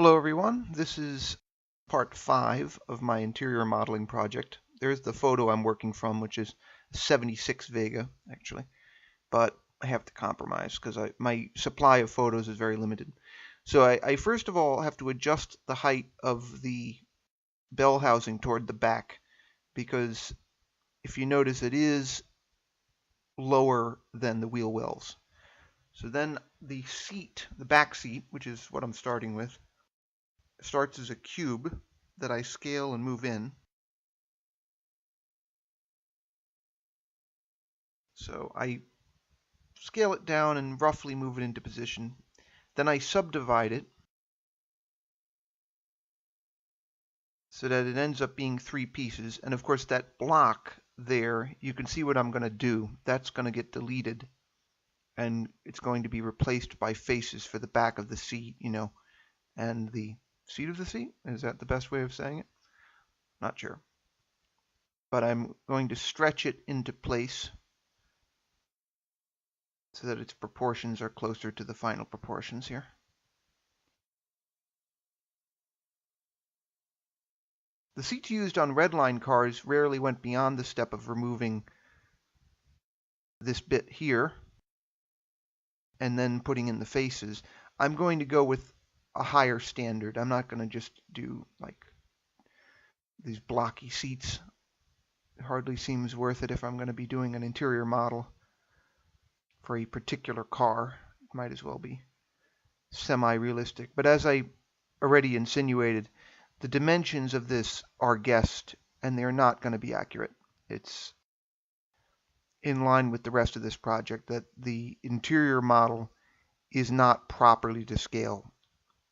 Hello everyone, this is part 5 of my interior modeling project. There's the photo I'm working from, which is 76 Vega actually, but I have to compromise because my supply of photos is very limited. So I first of all have to adjust the height of the bell housing toward the back, because if you notice it is lower than the wheel wells. So then the seat, the back seat, which is what I'm starting with, starts as a cube that I scale and move in. So I scale it down and roughly move it into position. Then I subdivide it so that it ends up being 3 pieces. And of course that block there, you can see what I'm going to do. That's going to get deleted and it's going to be replaced by faces for the back of the seat, and the seat of the seat. Is that the best way of saying it? Not sure. But I'm going to stretch it into place so that its proportions are closer to the final proportions here. The seats used on redline cars rarely went beyond the step of removing this bit here and then putting in the faces. I'm going to go with a higher standard. I'm not going to just do like these blocky seats. It hardly seems worth it if I'm going to be doing an interior model for a particular car. It might as well be semi-realistic. But as I already insinuated, the dimensions of this are guessed, and they're not going to be accurate. It's in line with the rest of this project that the interior model is not properly to scale.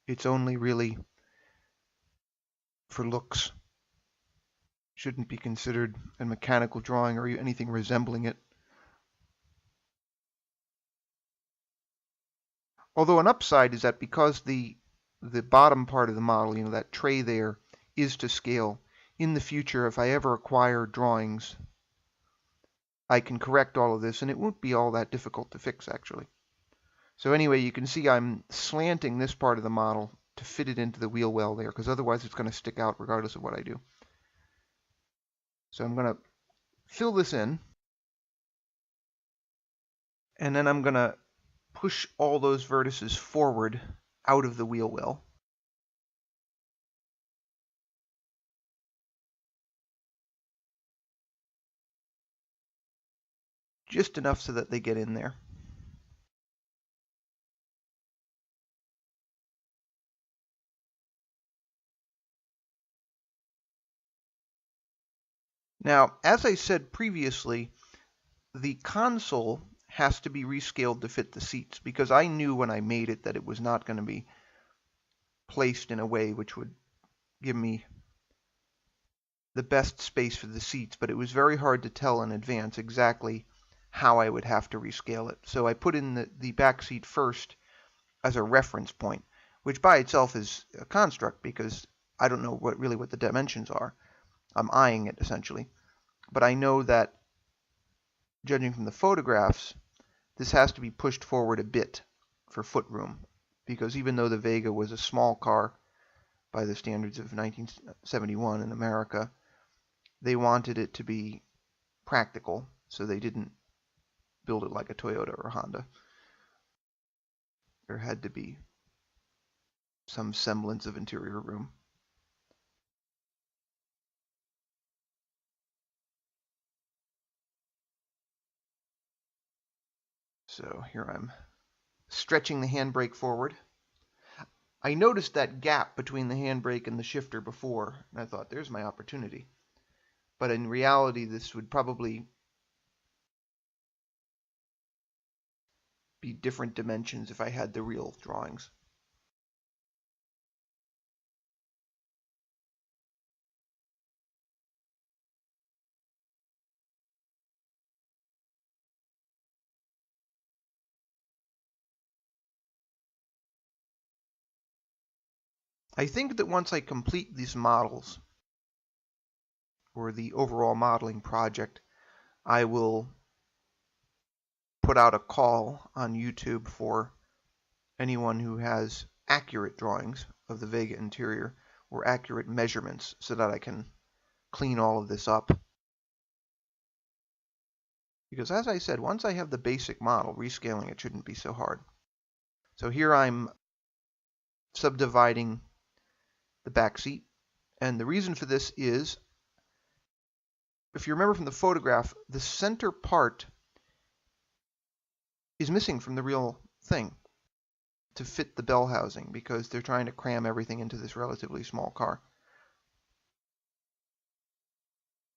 It's only really for looks. Shouldn't be considered a mechanical drawing or anything resembling it. Although an upside is that because the bottom part of the model, that tray there, is to scale, in the future, if I ever acquire drawings, I can correct all of this, and it won't be all that difficult to fix, actually. So anyway, you can see I'm slanting this part of the model to fit it into the wheel well there, because otherwise it's going to stick out regardless of what I do. So I'm going to fill this in, and then I'm going to push all those vertices forward out of the wheel well. Just enough so that they get in there. Now, as I said previously, the console has to be rescaled to fit the seats, because I knew when I made it that it was not going to be placed in a way which would give me the best space for the seats, but it was very hard to tell in advance exactly how I would have to rescale it. So I put in the back seat first as a reference point, which by itself is a construct because I don't know really what the dimensions are. I'm eyeing it essentially. But I know that, judging from the photographs, this has to be pushed forward a bit for footroom, because even though the Vega was a small car by the standards of 1971 in America, they wanted it to be practical, so they didn't build it like a Toyota or Honda. There had to be some semblance of interior room. So here I'm stretching the handbrake forward. I noticed that gap between the handbrake and the shifter before, and I thought, there's my opportunity. But in reality, this would probably be different dimensions if I had the real drawings. I think that once I complete these models, or the overall modeling project, I will put out a call on YouTube for anyone who has accurate drawings of the Vega interior or accurate measurements so that I can clean all of this up. Because as I said, once I have the basic model, rescaling it shouldn't be so hard. So here I'm subdividing the back seat. And the reason for this is, if you remember from the photograph, the center part is missing from the real thing to fit the bell housing because they're trying to cram everything into this relatively small car.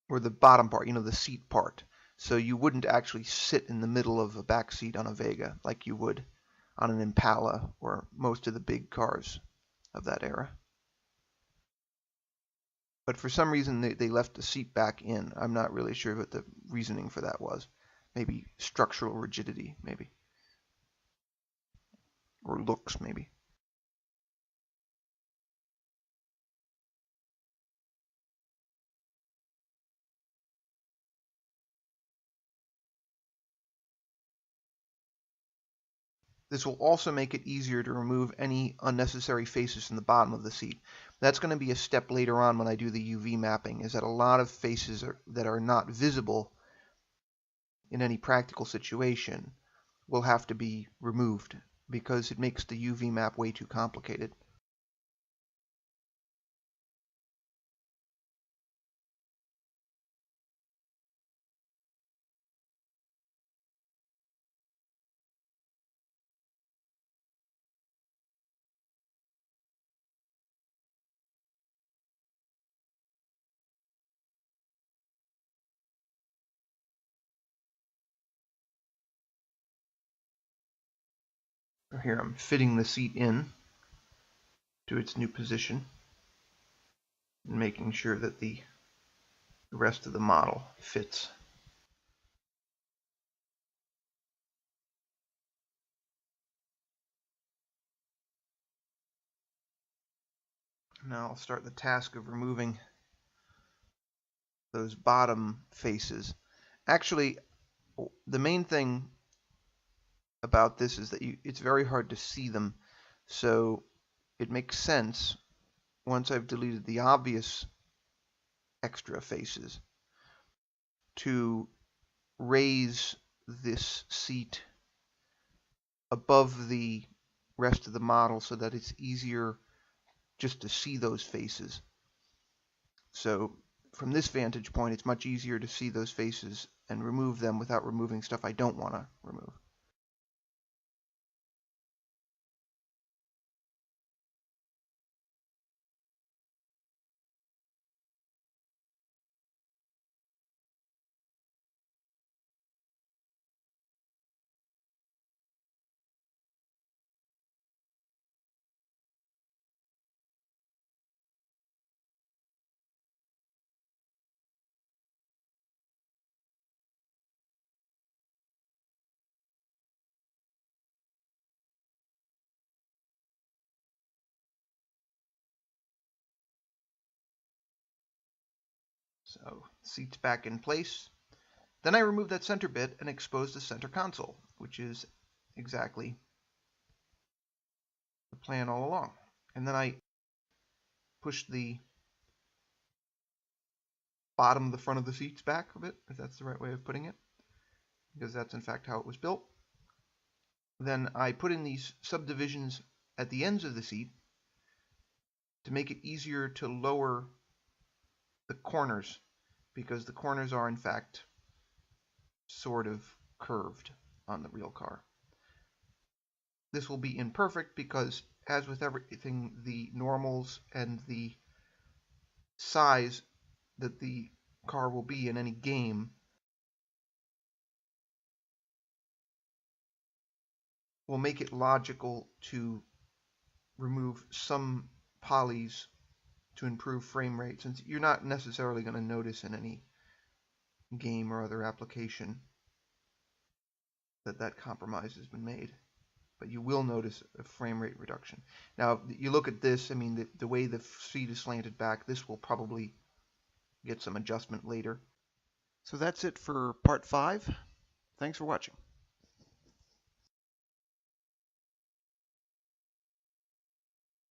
Or the bottom part, you know, the seat part. So you wouldn't actually sit in the middle of a back seat on a Vega like you would on an Impala or most of the big cars of that era. But for some reason they left the seat back in. I'm not really sure what the reasoning for that was. Maybe structural rigidity, maybe. Or looks, maybe. This will also make it easier to remove any unnecessary faces from the bottom of the seat. That's going to be a step later on when I do the UV mapping, is that a lot of faces that are not visible in any practical situation will have to be removed because it makes the UV map way too complicated. Here I'm fitting the seat in to its new position and making sure that the rest of the model fits. Now I'll start the task of removing those bottom faces. Actually, the main thing about this is that it's very hard to see them, so it makes sense once I've deleted the obvious extra faces to raise this seat above the rest of the model so that it's easier just to see those faces. So from this vantage point, it's much easier to see those faces and remove them without removing stuff I don't want to remove. So seat's back in place. Then I remove that center bit and expose the center console, which is exactly the plan all along. And then I push the bottom of the front of the seats back a bit, if that's the right way of putting it, because that's in fact how it was built. Then I put in these subdivisions at the ends of the seat to make it easier to lower the corners, because the corners are in fact sort of curved on the real car. This will be imperfect because, as with everything, the normals and the size that the car will be in any game will make it logical to remove some polys to improve frame rate, since you're not necessarily going to notice in any game or other application that that compromise has been made. But you will notice a frame rate reduction. Now, you look at this, I mean, the way the seat is slanted back, this will probably get some adjustment later. So that's it for part 5. Thanks for watching.